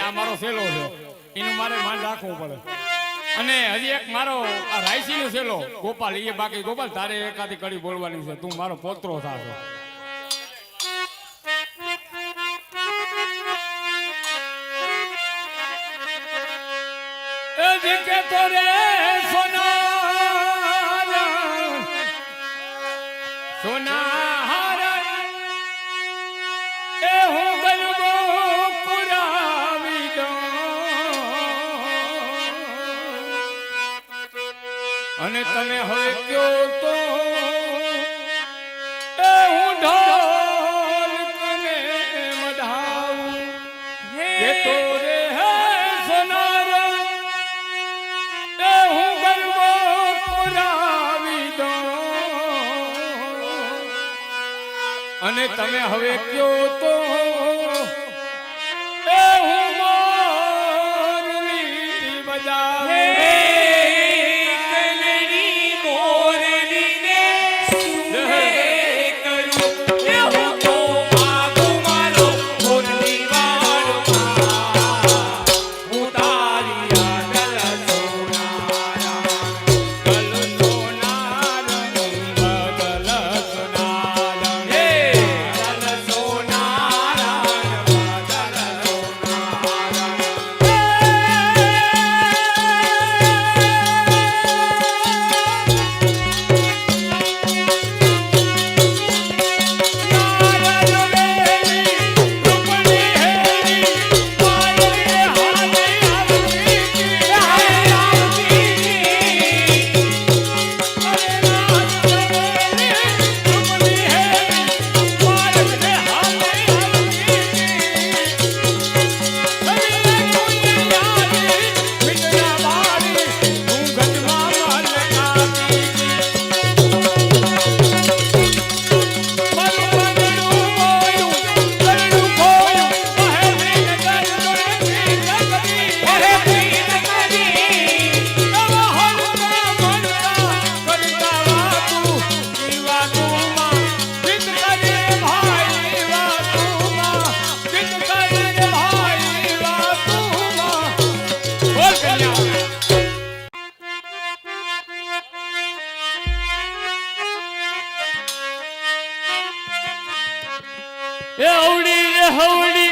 આ મારો સેલો છે એનું મારે માન રાખવું પડે અને હજી એક મારો આ રાયસી નો સેલો ગોપાલ એ બાકી ગોપાલ તારે એકાદી કડી બોલવાની છે તું મારો પોતરો થાશો કે તોરે સોના એ હું ગલબો પુરાવી દઉં અને તમે હવે કયો તો એ હું ઢોલ તમે મધાવું કે તોરે હે સોનાર એ હું ગલબો પુરાવી દઉં અને તમે હવે કયો તો એ હું મોરલી બજાવે કલડી મોરલી ને સુરે કરું એ હું તો આગો મારો મોરલી વાળો હું તારી આગળ સોનારા ગલ સોનારા બદલ હવડી